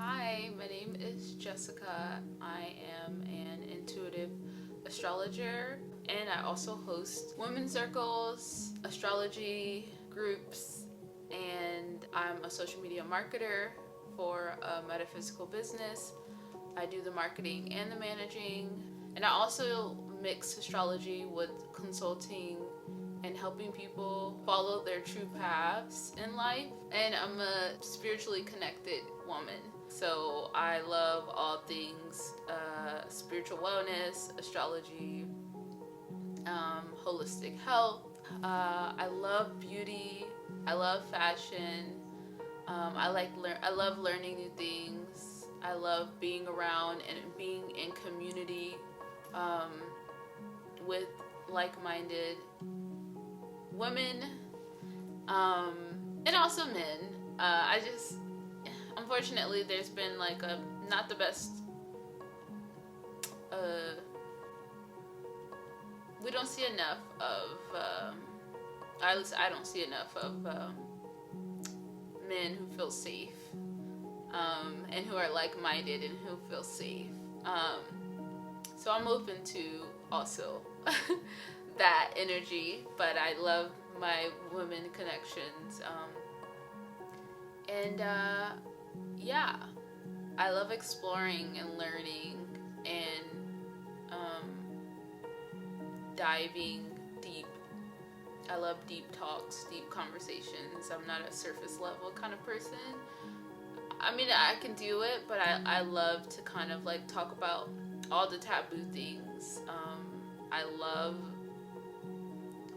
Hi, my name is Jessica. I am an intuitive astrologer and I also host women's circles, astrology groups, and I'm a social media marketer for a metaphysical business. I do the marketing and the managing, and I also mix astrology with consulting and helping people follow their true paths in life. And I'm a spiritually connected woman. So I love all things spiritual wellness, astrology, holistic health. I love beauty. I love fashion. I love learning new things. I love being around and being in community with like-minded women, and also men. Unfortunately, there's been like a not the best. We don't see enough of. At least I don't see enough of men who feel safe, and who are like-minded and who feel safe. So I'm open to also that energy, but I love my women connections. Yeah, I love exploring and learning and diving deep. I love deep talks, deep conversations. I'm not a surface level kind of person. I mean, I can do it, but I love to kind of like talk about all the taboo things. I love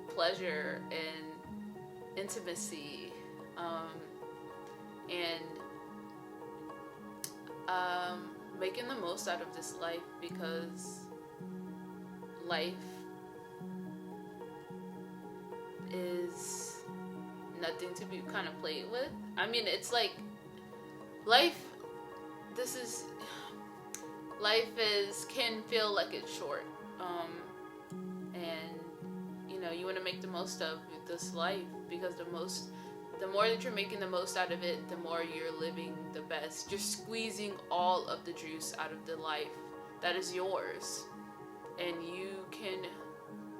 pleasure and intimacy, and making the most out of this life, because life is nothing to be kind of played with. I mean, it's like life. Can feel like it's short, and you want to make the most of this life, because the more that you're making the most out of it, the more you're living the best. You're squeezing all of the juice out of the life that is yours, and you can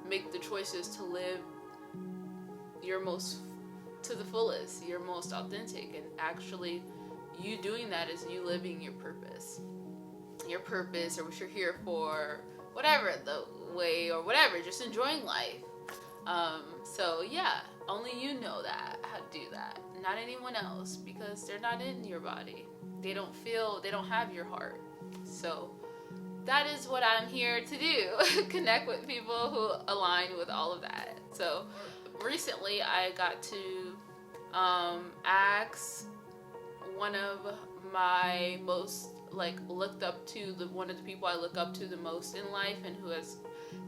make the choices to live your most to the fullest, your most authentic, and actually you doing that is you living your purpose or what you're here for, whatever the way or whatever, just enjoying life. So yeah, only you know that, how to do that, not anyone else, because they're not in your body. They don't have your heart. So that is what I'm here to do. Connect with people who align with all of that. So recently I got to ask one of my most one of the people I look up to the most in life, and who has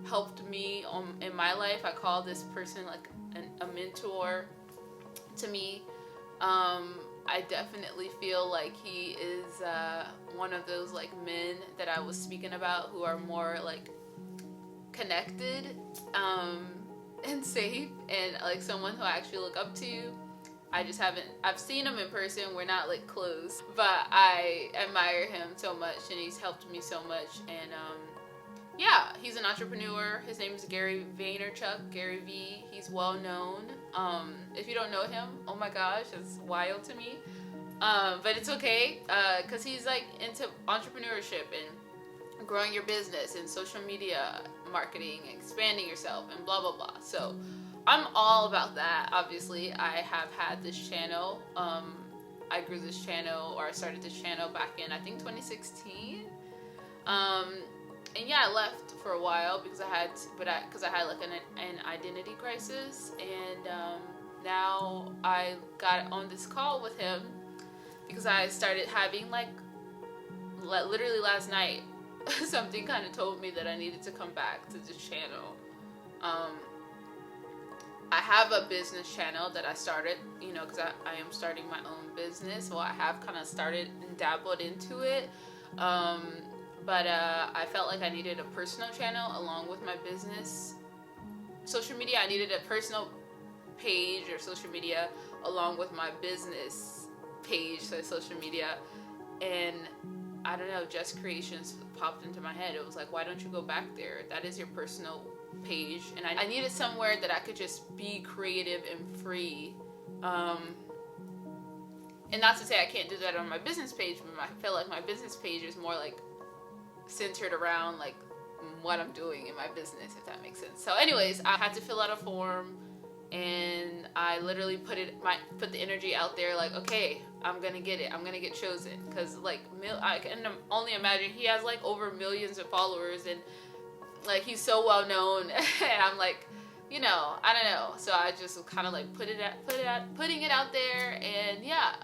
helped me in my life. I call this person like a mentor to me. I definitely feel like he is one of those like men that I was speaking about, who are more like connected and safe, and like someone who I actually look up to. I've seen him in person. We're not like close, but I admire him so much, and he's helped me so much. And yeah, he's an entrepreneur. His name is Gary Vaynerchuk, Gary V. He's well known. If you don't know him, oh my gosh, it's wild to me. But it's okay, because he's like into entrepreneurship and growing your business and social media marketing, expanding yourself, and blah blah blah. So I'm all about that. Obviously, I have had this channel. I grew this channel, or I started this channel back in, I think, 2016. And yeah, I left for a while because I had like an identity crisis, and now I got on this call with him because I started having like literally last night something kind of told me that I needed to come back to this channel. I have a business channel that I started, because I am starting my own business. Well, I have kind of started and dabbled into it. But I felt like I needed a personal channel along with my business. Social media, I needed a personal page or social media along with my business page, so social media. And I don't know, Just Creations popped into my head. It was like, why don't you go back there? That is your personal page. And I needed somewhere that I could just be creative and free. And not to say I can't do that on my business page, but I feel like my business page is more like centered around like what I'm doing in my business, if that makes sense. So anyways, I had to fill out a form, and I literally put the energy out there like, okay, I'm gonna get it, I'm gonna get chosen, because like I can only imagine he has like over millions of followers, and like he's so well known. And I'm like, you know, I don't know. So I just kind of like putting it out there, and yeah,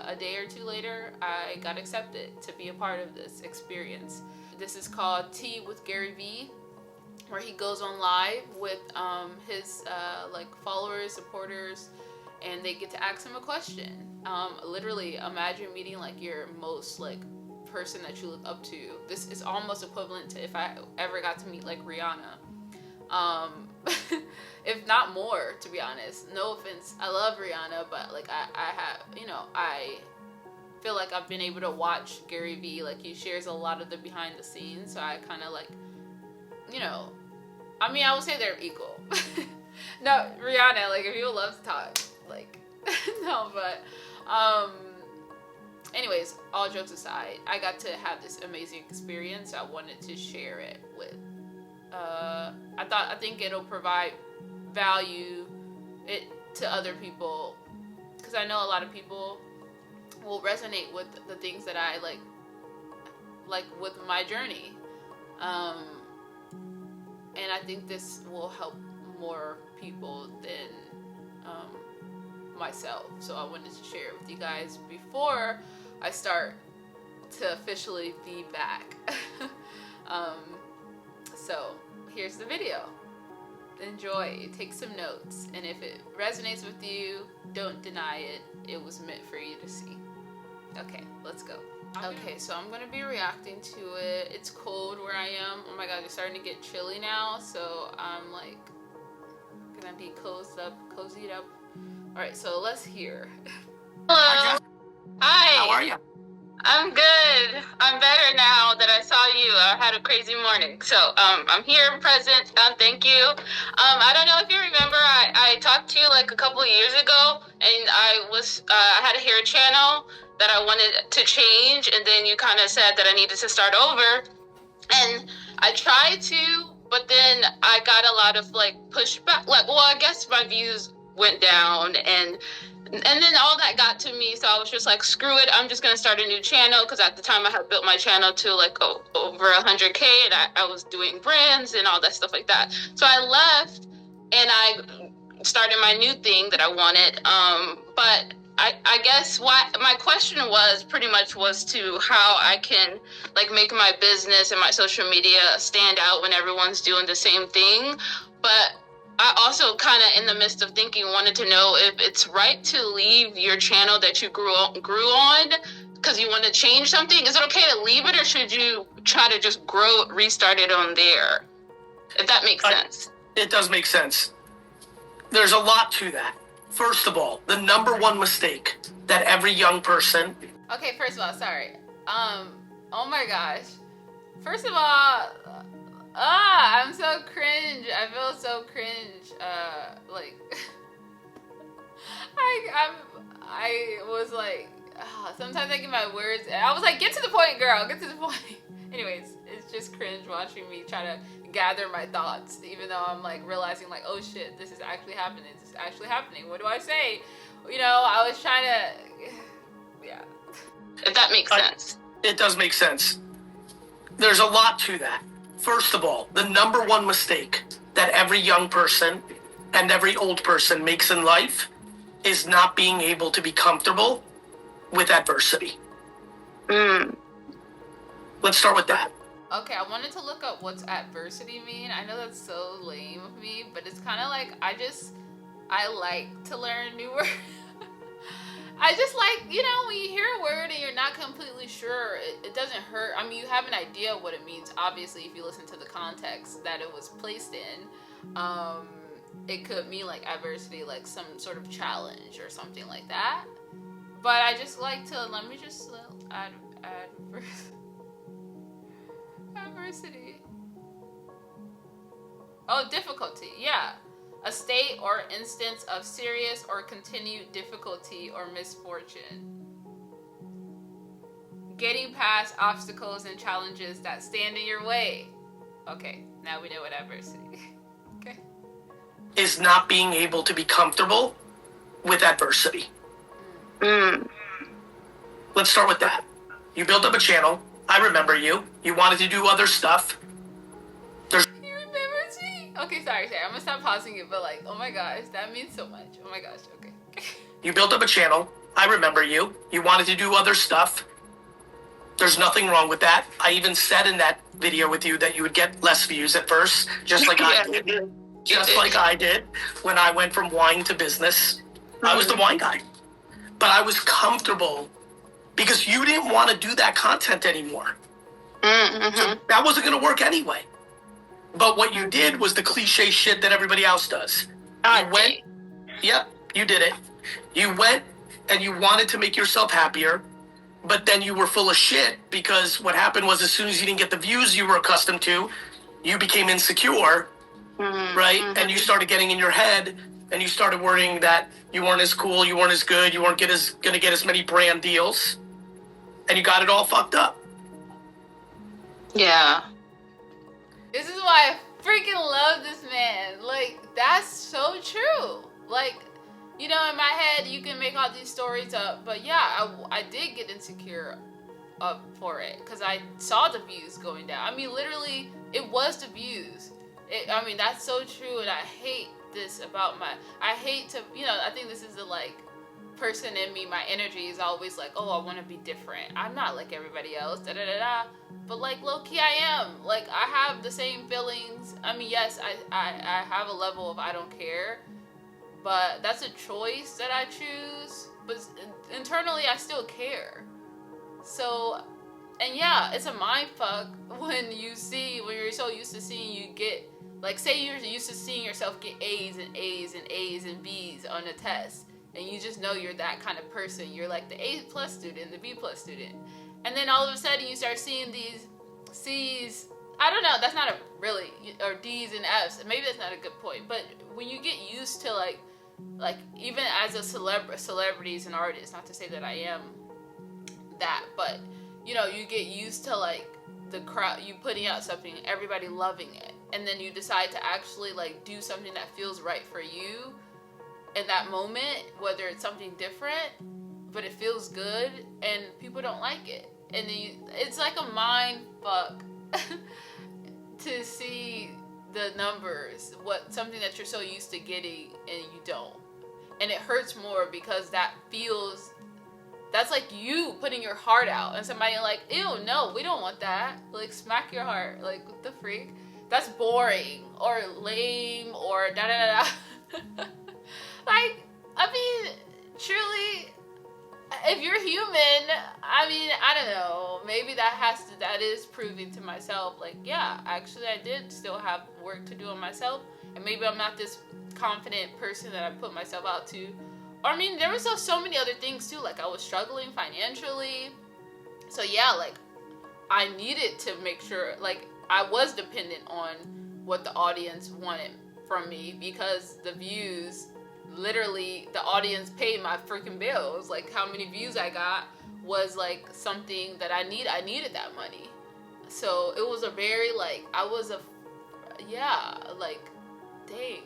a day or two later, I got accepted to be a part of this experience. This is called Tea with Gary Vee, where he goes on live with his like followers, supporters, and they get to ask him a question. Literally, imagine meeting like your most like person that you look up to. This is almost equivalent to if I ever got to meet like Rihanna. If not more, to be honest. No offense, I love Rihanna, but like I have, you know, I feel like I've been able to watch Gary Vee, like he shares a lot of the behind the scenes, so I kind of like, you know, I mean, I would say they're equal. No, Rihanna, like if people love to talk, like no, but anyways, all jokes aside, I got to have this amazing experience. I wanted to share it with I think it'll provide value to other people, because I know a lot of people will resonate with the things that I like with my journey, and I think this will help more people than myself. So I wanted to share it with you guys before I start to officially be back. So here's the video. Enjoy, take some notes, and if it resonates with you, don't deny it. It was meant for you to see. Okay, let's go. Okay, so I'm gonna be reacting to it. It's cold where I am. Oh my god, it's starting to get chilly now, so I'm like gonna be cozied up. All right, so let's hear. Hello. Hi. How are you? I'm good. I'm better now that I saw you. I had a crazy morning. So I'm here, present. Thank you. I don't know if you remember, I talked to you like a couple of years ago, and I had a hair channel that I wanted to change, and then you kind of said that I needed to start over. And I tried to, but then I got a lot of like pushback. Like, well, I guess my views went down, and then all that got to me, so I was just like, screw it, I'm just gonna start a new channel, because at the time I had built my channel to like over 100K, and I was doing brands and all that stuff like that. So I left and I started my new thing that I wanted. But I guess what my question was pretty much was to how I can like make my business and my social media stand out when everyone's doing the same thing. But I also kind of, in the midst of thinking, wanted to know if it's right to leave your channel that you grew on because you want to change something. Is it okay to leave it, or should you try to just restart it on there? If that makes sense. It does make sense. There's a lot to that. First of all, the number one mistake that every young person... Okay, first of all, sorry. Oh my gosh. First of all... I'm so cringe. I feel so cringe. Like, I was like, sometimes I get my words. I was like, get to the point, girl. Get to the point. Anyways, it's just cringe watching me try to gather my thoughts, even though I'm like realizing like, oh shit, this is actually happening. This is actually happening. What do I say? You know, I was trying to, yeah. If that makes sense. It does make sense. There's a lot to that. First of all, the number one mistake that every young person and every old person makes in life is not being able to be comfortable with adversity. Let's start with that. Okay, I wanted to look up what's adversity mean. I know that's so lame of me, but it's kind of like, I like to learn new words. I just like, you know, when you hear a word and you're not completely sure, it doesn't hurt. I mean, you have an idea of what it means, obviously, if you listen to the context that it was placed in. It could mean like adversity, like some sort of challenge or something like that. But I just like to, let me just add Adversity. Oh, difficulty. Yeah. A state or instance of serious or continued difficulty or misfortune. Getting past obstacles and challenges that stand in your way. Okay, now we know what adversity. Okay. Is not being able to be comfortable with adversity. Let's start with that. You built up a channel. I remember you. You wanted to do other stuff. You remember me? Okay, sorry. I'm gonna stop pausing it, but like, oh my gosh, that means so much. Oh my gosh, okay. You built up a channel. I remember you. You wanted to do other stuff. There's nothing wrong with that. I even said in that video with you that you would get less views at first, just like I did. Just like I did when I went from wine to business. I was the wine guy. But I was comfortable because you didn't want to do that content anymore. So that wasn't going to work anyway. But what you did was the cliche shit that everybody else does. You went, yep, you did it. You went and you wanted to make yourself happier, but then you were full of shit because what happened was as soon as you didn't get the views you were accustomed to, you became insecure, right? And you started getting in your head and you started worrying that you weren't as cool, you weren't as good, you weren't going to get as many brand deals, and you got it all fucked up. Yeah. This is why I freaking love this man. Like, that's so true. Like, you know, in my head, you can make all these stories up, but yeah, I did get insecure up for it because I saw the views going down. I mean, literally, it was the views. I mean, that's so true, and I hate this about I hate to, you know, I think this is the, like, person in me, my energy is always like, oh, I want to be different. I'm not like everybody else, da-da-da-da. But, like, low-key, I am. Like, I have the same feelings. I mean, yes, I have a level of I don't care, but that's a choice that I choose. But internally, I still care. So, and yeah, it's a mind fuck when you're so used to seeing you get, like, say you're used to seeing yourself get A's and A's and A's and B's on a test, and you just know you're that kind of person. You're like the A+ student, the B+ student. And then all of a sudden you start seeing these C's, I don't know, that's not a really, or D's and F's. Maybe that's not a good point. But when you get used to, like even as a celebrities and artists, not to say that I am that, but, you know, you get used to, like, the crowd, you putting out something, everybody loving it, and then you decide to actually, like, do something that feels right for you in that moment, whether it's something different, but it feels good, and people don't like it, and then it's like a mind fuck to see the numbers, something that you're so used to getting, and you don't, and it hurts more because that's like you putting your heart out, and somebody like, ew, no, we don't want that. Like, smack your heart. Like, what the freak? That's boring or lame or da da da da. Like, I mean, truly, if you're human, I mean, I don't know. Maybe that is proving to myself, like, yeah, actually, I did still have work to do on myself, and maybe I'm not this confident person that I put myself out to. I mean, there was so many other things too. Like, I was struggling financially. So yeah, like, I needed to make sure, like, I was dependent on what the audience wanted from me because the views, literally, the audience paid my freaking bills. Like, how many views I got was, like, something that I needed that money. So it was a very, like, dang.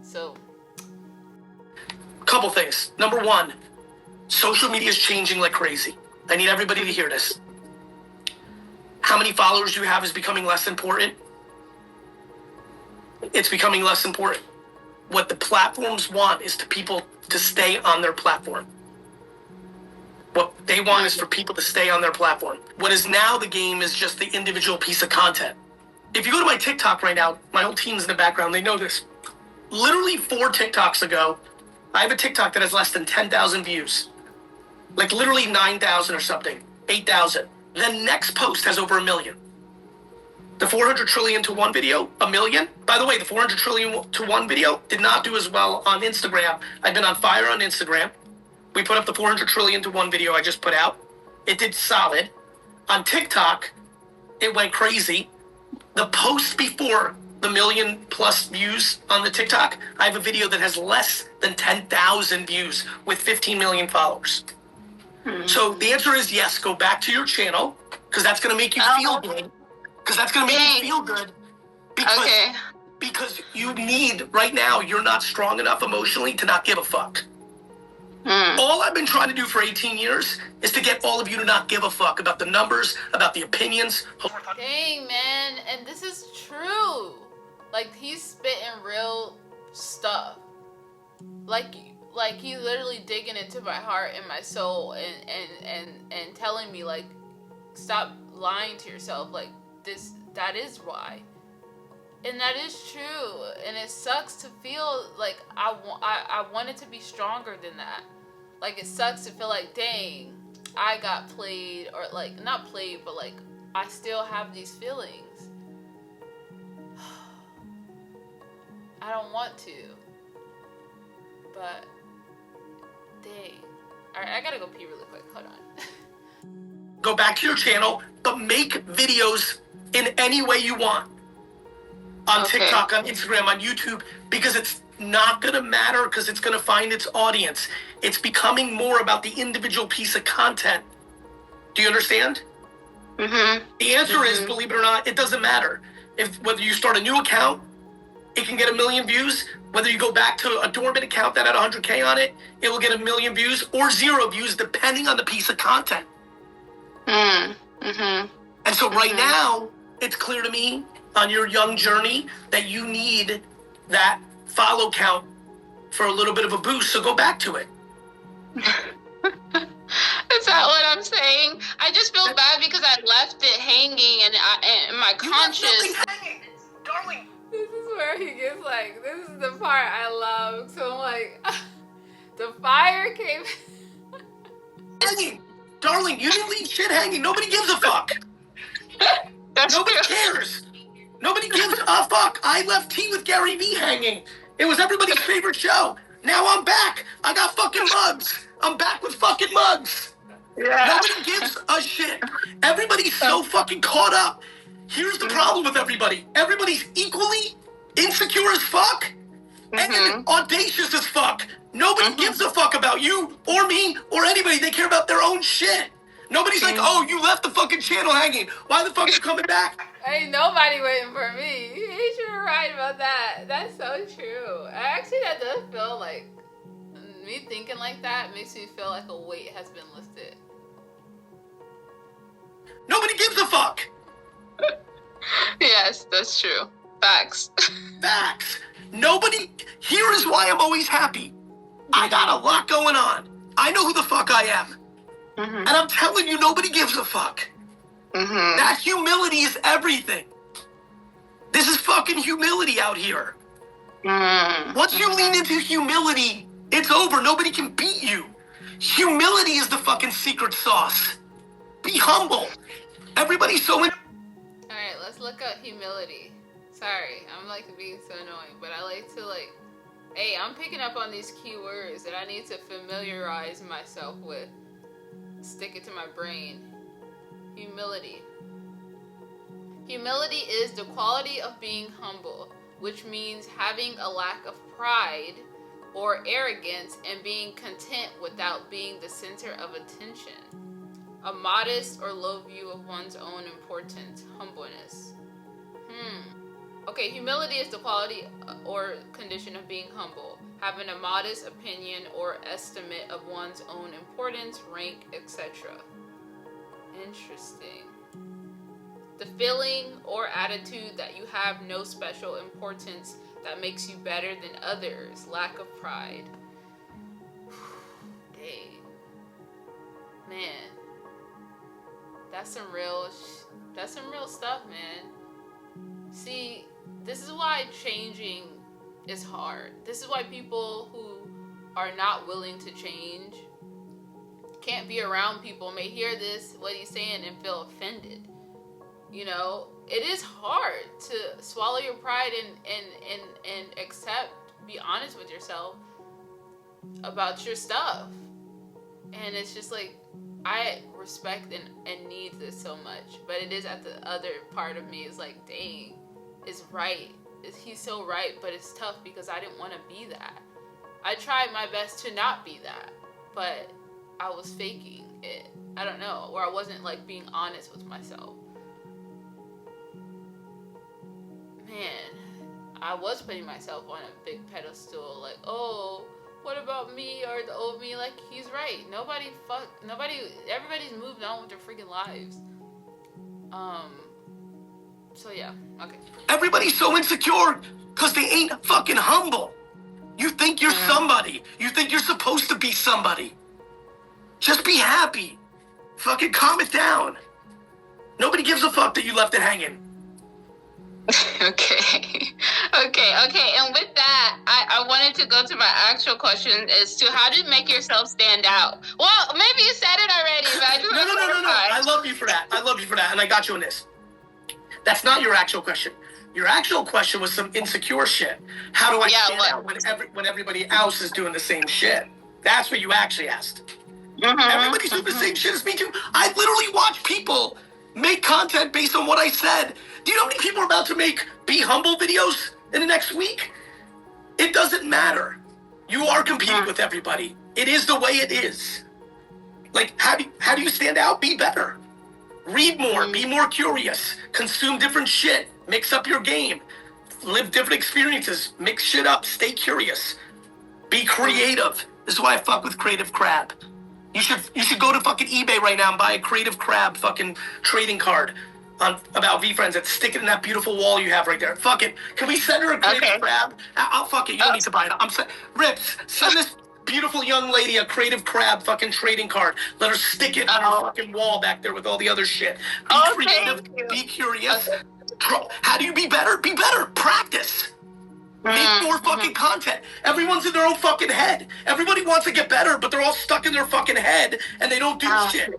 So... Couple things. Number one, social media is changing like crazy. I need everybody to hear this. How many followers you have is becoming less important. It's becoming less important. What the platforms want is to people to stay on their platform. What they want is for people to stay on their platform. What is now the game is just the individual piece of content. If you go to my TikTok right now, my whole team's in the background, they know this. Literally 4 TikToks ago, I have a TikTok that has less than 10,000 views. Like, literally 9,000 or something. 8,000. The next post has over 1 million. The 400 trillion to 1 video, 1 million. By the way, the 400 trillion to 1 video did not do as well on Instagram. I've been on fire on Instagram. We put up the 400 trillion to 1 video I just put out. It did solid. On TikTok, it went crazy. The post before the million plus views on the TikTok, I have a video that has less than 10,000 views with 15 million followers. So the answer is yes, go back to your channel, because that's going to make you feel good. Because you need, right now, you're not strong enough emotionally to not give a fuck. All I've been trying to do for 18 years is to get all of you to not give a fuck about the numbers, about the opinions. Dang, man. And this is true. Like, he's spitting real stuff. Like he's literally digging into my heart and my soul and telling me, like, stop lying to yourself. Like, that is why. And that is true. And it sucks to feel like I wanted to be stronger than that. Like, it sucks to feel like, dang, I got played, or like, not played, but like, I still have these feelings. I don't want to. But, dang. Alright, I gotta go pee really quick. Hold on. Go back to your channel, but make videos in any way you want. On TikTok, on Instagram, on YouTube, because it's not going to matter, because it's going to find its audience. It's becoming more about the individual piece of content. Do you understand? Mm-hmm. The answer is, believe it or not, it doesn't matter. Whether you start a new account, it can get 1 million views. Whether you go back to a dormant account that had 100K on it, it will get 1 million views or 0 views, depending on the piece of content. And so right now, it's clear to me, on your young journey, that you need that follow count for a little bit of a boost, so go back to it. Is that what I'm saying? I just feel bad because I left it hanging and my conscience. Darling. This is where he gets like, this is the part I love. So I'm like, the fire came. Darling, you didn't leave shit hanging. Nobody gives a fuck. Nobody cares. Nobody gives a fuck. I left Tea with Gary Vee hanging. It was everybody's favorite show. Now I'm back. I got fucking mugs. I'm back with fucking mugs. Yeah. Nobody gives a shit. Everybody's so fucking caught up. Here's the problem with everybody. Everybody's equally insecure as fuck and then audacious as fuck. Nobody gives a fuck about you or me or anybody. They care about their own shit. Nobody's like, oh, you left the fucking channel hanging. Why the fuck are you coming back? Ain't nobody waiting for me. You're right about that. That's so true. Actually, that does feel like, me thinking like that makes me feel like a weight has been lifted. Nobody gives a fuck. Yes, that's true. Facts. Facts. Nobody. Here is why I'm always happy. I got a lot going on. I know who the fuck I am. And I'm telling you, nobody gives a fuck. That humility is everything. This is fucking humility out here. Once you lean into humility, it's over. Nobody can beat you. Humility is the fucking secret sauce. Be humble. Everybody's so in. Alright, let's look up humility. Sorry, I'm like being so annoying, but I like to like, hey, I'm picking up on these keywords that I need to familiarize myself with. Stick it to my brain. Humility. Humility is the quality of being humble, which means having a lack of pride or arrogance and being content without being the center of attention. A modest or low view of one's own importance. Humbleness. Okay, humility is the quality or condition of being humble, having a modest opinion or estimate of one's own importance, rank, etc. Interesting. The feeling or attitude that you have no special importance that makes you better than others. Lack of pride. Dang. Man. That's some real stuff, man. See, this is why changing is hard. This is why people who are not willing to change can't be around people, may hear this, what he's saying, and feel offended. You know, it is hard to swallow your pride and accept, be honest with yourself about your stuff. And it's just like, I respect and need this so much, but it is at the other part of me is like, dang, it's right. He's so right, but it's tough because I didn't want to be that. I tried my best to not be that, but I was faking it. I don't know, or I wasn't like being honest with myself. Man, I was putting myself on a big pedestal, like, oh, what about me or the old me? Like, he's right. Everybody's moved on with their freaking lives. So yeah, okay. Everybody's so insecure because they ain't fucking humble. You think you're somebody. You think you're supposed to be somebody. Just be happy. Fucking calm it down. Nobody gives a fuck that you left it hanging. Okay. And with that, I wanted to go to my actual question as to how to make yourself stand out. Well, maybe you said it already, but I just No. I love you for that. And I got you on this. That's not your actual question. Your actual question was some insecure shit. How do I stand out when everybody else is doing the same shit? That's what you actually asked. Everybody's doing the same shit as me too. I literally watch people make content based on what I said. Do you know how many people are about to make Be Humble videos in the next week? It doesn't matter. You are competing with everybody. It is the way it is. Like, how do you stand out? Be better. Read more. Be more curious. Consume different shit. Mix up your game. Live different experiences. Mix shit up. Stay curious. Be creative. This is why I fuck with Creative Crab. You should go to fucking eBay right now and buy a Creative Crab fucking trading card on about VFriends and stick it in that beautiful wall you have right there. Fuck it. Can we send her a Creative Crab? I'll fuck it. You don't need to buy it. Rips, send this beautiful young lady a Creative Crab fucking trading card. Let her stick it on her fucking wall back there with all the other shit. Be creative. Be curious. How do you be better? Be better. Practice. Make more fucking content. Everyone's in their own fucking head. Everybody wants to get better, but they're all stuck in their fucking head and they don't do shit.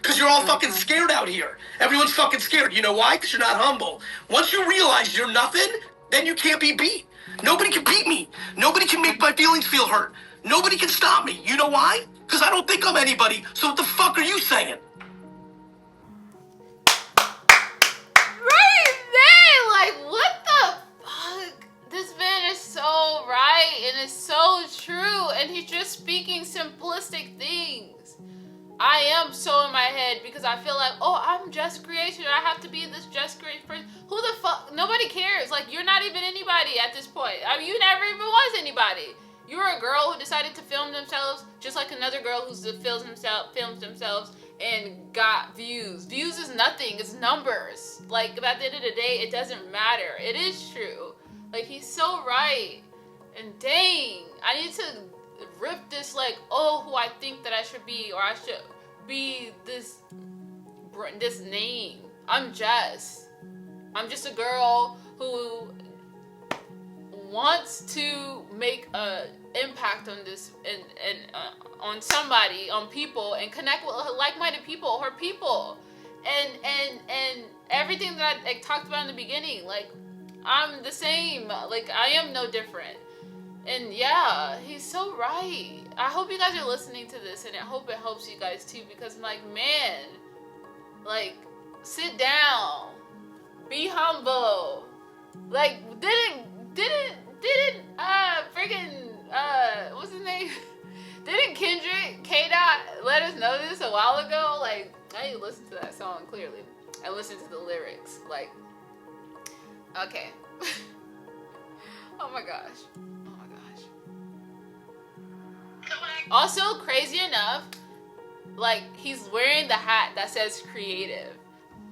Because you're all fucking scared out here. Everyone's fucking scared. You know why? Because you're not humble. Once you realize you're nothing, then you can't be beat. Nobody can beat me. Nobody can make my feelings feel hurt. Nobody can stop me. You know why? Because I don't think I'm anybody. So what the fuck are you saying? Right there! Like, what the fuck? This man is so right and it's so true. And he's just speaking simplistic things. I am so in my head because I feel like, oh, I'm just creation. I have to be this just creation person. Who the fuck? Nobody cares. Like, you're not even anybody at this point. I mean, you never even was anybody. You were a girl who decided to film themselves just like another girl who films themselves and got views. Views is nothing. It's numbers. Like, at the end of the day, it doesn't matter. It is true. Like, he's so right. And dang, I need to rip this, like, oh, who I think that I should be, or I should be this name. I'm just a girl who wants to make a impact on this and on somebody, on people, and connect with like-minded people, her people, and everything that I talked about in the beginning. Like, I'm the same. Like, I am no different. And yeah, he's so right. I hope you guys are listening to this, and I hope it helps you guys too, because I'm like, man, like, sit down, be humble. Like, didn't what's his name? Didn't Kendrick K-Dot let us know this a while ago? Like, I need to listen to that song clearly. I listened to the lyrics. Like, okay. Oh my gosh. Also, crazy enough, like, he's wearing the hat that says creative.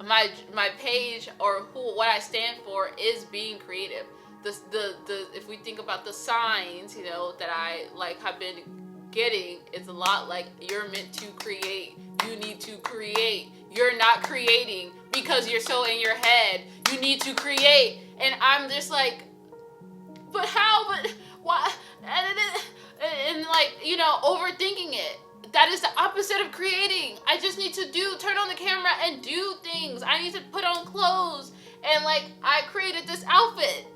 My page, or what I stand for, is being creative. The if we think about the signs, you know, that I like have been getting, it's a lot like, you're meant to create. You need to create. You're not creating because you're so in your head. You need to create. And I'm just like, but how? But why? And like, you know, overthinking it. That is the opposite of creating. I just need to turn on the camera and do things. I need to put on clothes. And like, I created this outfit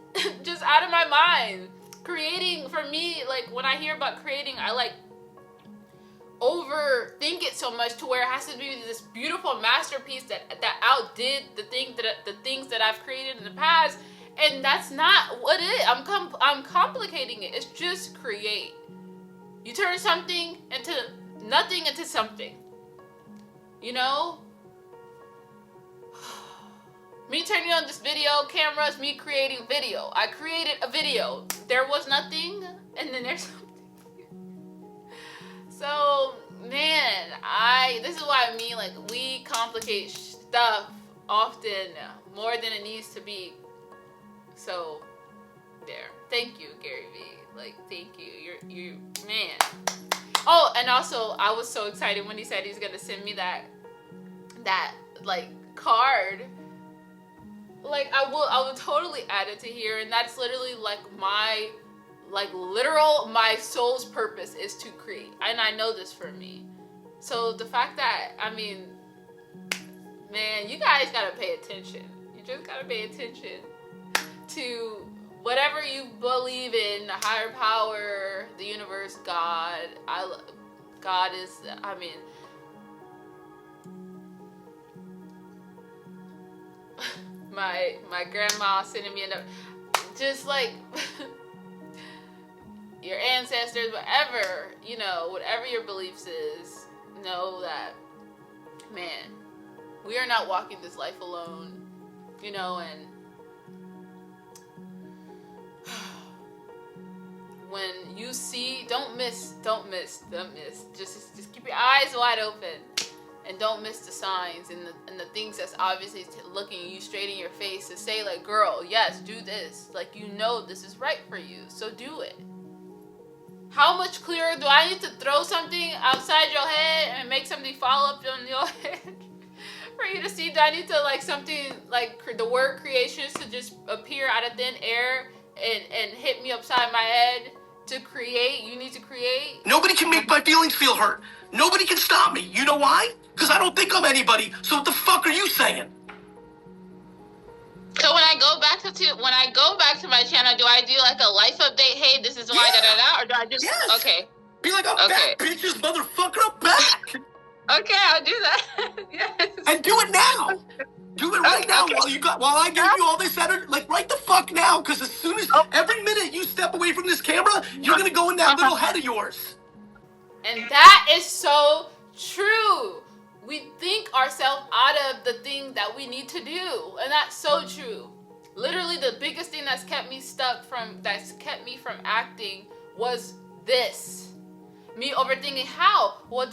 just out of my mind. Creating, for me, like, when I hear about creating, I like overthink it so much to where it has to be this beautiful masterpiece that outdid the things that I've created in the past, and that's not what it is. I'm complicating it. It's just create. You turn something into nothing into something. You know? Me turning on this video camera is me creating video. I created a video. There was nothing, and then there's something. So, man, this is what I mean, like, we complicate stuff often more than it needs to be. So, there. Thank you, Gary Vee. Like, thank you. You're man. Oh, and also, I was so excited when he said he's gonna send me that like, card. Like, I will totally add it to here, and that's literally, like, my soul's purpose is to create, and I know this for me. So the fact that, I mean, man, you guys gotta pay attention. You just gotta pay attention to whatever you believe in, the higher power, the universe, God. God is, I mean, my grandma sending me just like your ancestors, whatever, you know, whatever your beliefs is, know that, man, we are not walking this life alone, you know. And when you see, don't miss, just keep your eyes wide open. And don't miss the signs and the things that's obviously looking you straight in your face to say, like, girl, yes, do this. Like, you know this is right for you, so do it. How much clearer do I need to throw something outside your head and make something fall up on your head for you to see? Do I need to, like, something like the word creations to just appear out of thin air and hit me upside my head to create? You need to create. Nobody can make my feelings feel hurt. Nobody can stop me. You know why? Because I don't think I'm anybody. So what the fuck are you saying? So when I go back to my channel, do I do like a life update? Hey, this is why or do I just okay? Be like, I'm back, bitches, motherfucker, I'm back. Okay, I'll do that. Yes. And do it now. Do it right now while I give you all this energy. Like, right the fuck now, because as soon as every minute you step away from this camera, you're gonna go in that little head of yours. And that is so true. We think ourselves out of the thing that we need to do. And that's so true. Literally, the biggest thing that's kept me from acting was this. Me overthinking how? Well,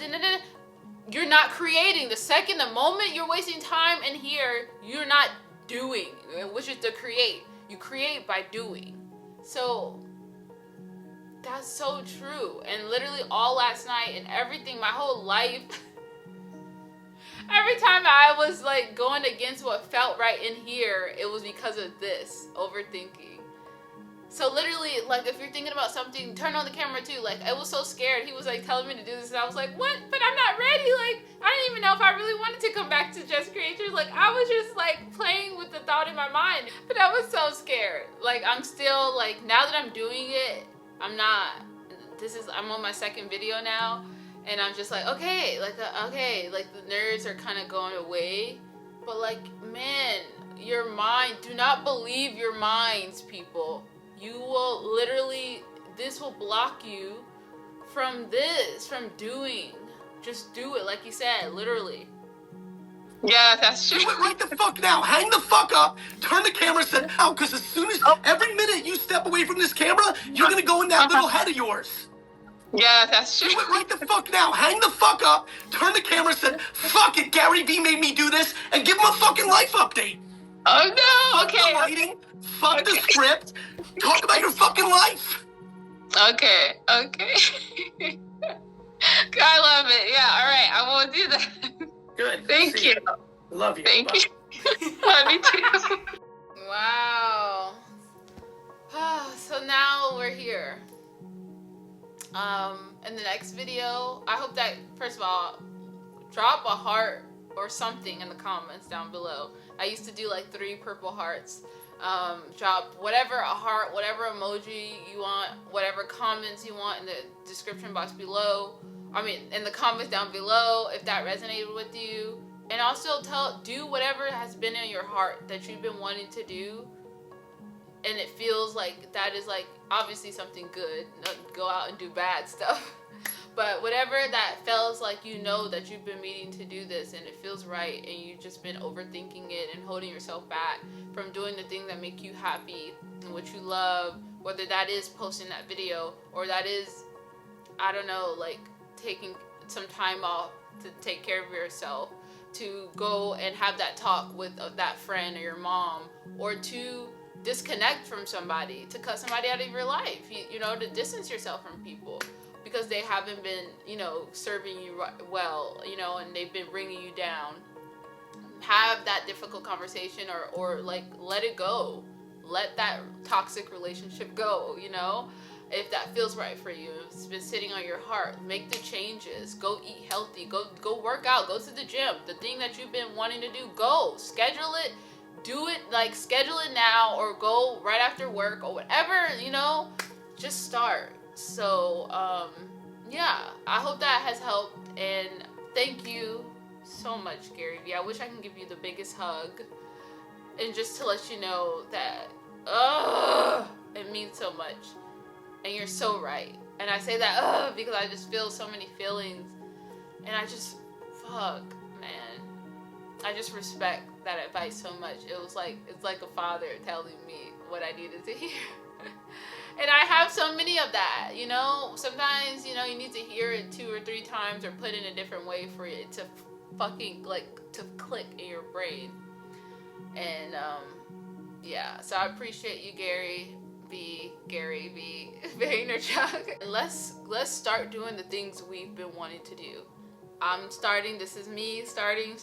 you're not creating. The moment you're wasting time in here, you're not doing, which is to create. You create by doing. So that's so true. And literally all last night and everything, my whole life, every time I was like going against what felt right in here, it was because of this overthinking. So literally, like, if you're thinking about something, turn on the camera too. Like, I was so scared. He was like telling me to do this, and I was like, what? But I'm not ready. Like, I didn't even know if I really wanted to come back to Just Creatures. Like, I was just like playing with the thought in my mind. But I was so scared. Like, I'm still like, now that I'm doing it, I'm on my second video now. And I'm just like, okay, like the nerves are kind of going away. But like, man, your mind, do not believe your minds, people. You will literally, this will block you from doing. Just do it, like you said, literally. Yeah, that's true. Do it right the fuck now. Hang the fuck up. Turn the camera set out, because as soon as every minute you step away from this camera, you're going to go in that little head of yours. Yeah, that's true. Do it right the fuck now. Hang the fuck up. Turn the camera set. Fuck it. Gary Vee made me do this, and give him a fucking life update. Oh no. Fuck the lighting. Fuck the script. Talk about your fucking life. Okay. I love it. Yeah, all right. I will do that. Good. Thank you. Love you. Thank you. Love you too. Wow. So now we're here. In the next video, I hope that, first of all, drop a heart or something in the comments down below. I used to do like 3 purple hearts. Drop whatever, a heart, whatever emoji you want, whatever comments you want in the description box below, in the comments down below if that resonated with you. And also do whatever has been in your heart that you've been wanting to do, and it feels like that is like obviously something good. Don't go out and do bad stuff. But whatever that feels like, you know that you've been meaning to do this and it feels right, and you've just been overthinking it and holding yourself back from doing the thing that make you happy and what you love, whether that is posting that video or that is, I don't know, like taking some time off to take care of yourself, to go and have that talk with that friend or your mom, or to disconnect from somebody, to cut somebody out of your life, you know, to distance yourself from people because they haven't been, you know, serving you well, you know, and they've been bringing you down. Have that difficult conversation, or like let it go. Let that toxic relationship go, you know, if that feels right for you. If it's been sitting on your heart, make the changes. Go eat healthy. Go work out. Go to the gym. The thing that you've been wanting to do, go. Schedule it. Do it, like schedule it now, or go right after work or whatever, you know, just start. So, yeah, I hope that has helped, and thank you so much, Gary Vee. I wish I can give you the biggest hug, and just to let you know that, it means so much, and you're so right. And I say that, because I just feel so many feelings, and I just, man, I just respect that advice so much. It's like a father telling me what I needed to hear. And I have so many of that, you know. Sometimes, you know, you need to hear it 2 or 3 times or put it in a different way for it to fucking, like, to click in your brain. And, yeah. So I appreciate you, Gary Vee Vaynerchuk. Let's start doing the things we've been wanting to do. This is me starting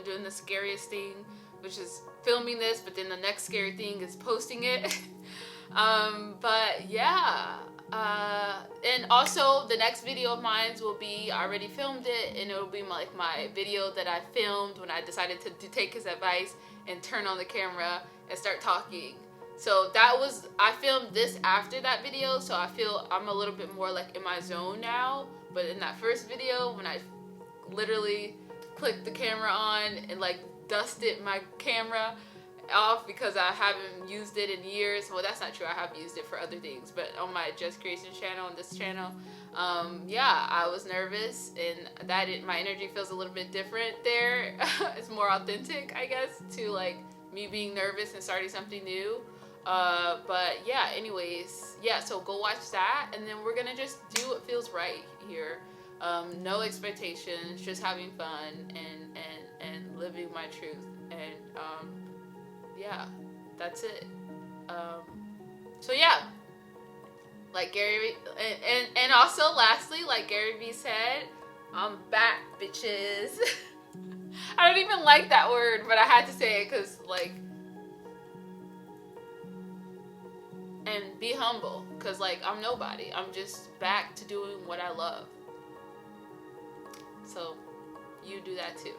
doing the scariest thing, which is filming this, but then the next scary thing is posting it. But yeah, and also the next video of mine will be, I already filmed it, and it will be my video that I filmed when I decided to take his advice and turn on the camera and start talking. So I filmed this after that video, so I feel I'm a little bit more like in my zone now. But in that first video, when I literally clicked the camera on and like dusted my camera off because I haven't used it in years. Well, that's not true. I have used it for other things, but on my Just Creation channel, on this channel, yeah, I was nervous, and my energy feels a little bit different there. It's more authentic, I guess, to like me being nervous and starting something new. But yeah, anyways, yeah, so go watch that, and then we're gonna just do what feels right here. No expectations, just having fun and living my truth. And yeah, that's it. So yeah, like Gary and also lastly, like Gary Vee said, I'm back, bitches. I don't even like that word, but I had to say it because, like, and be humble, because, like, I'm nobody. I'm just back to doing what I love. So you do that too.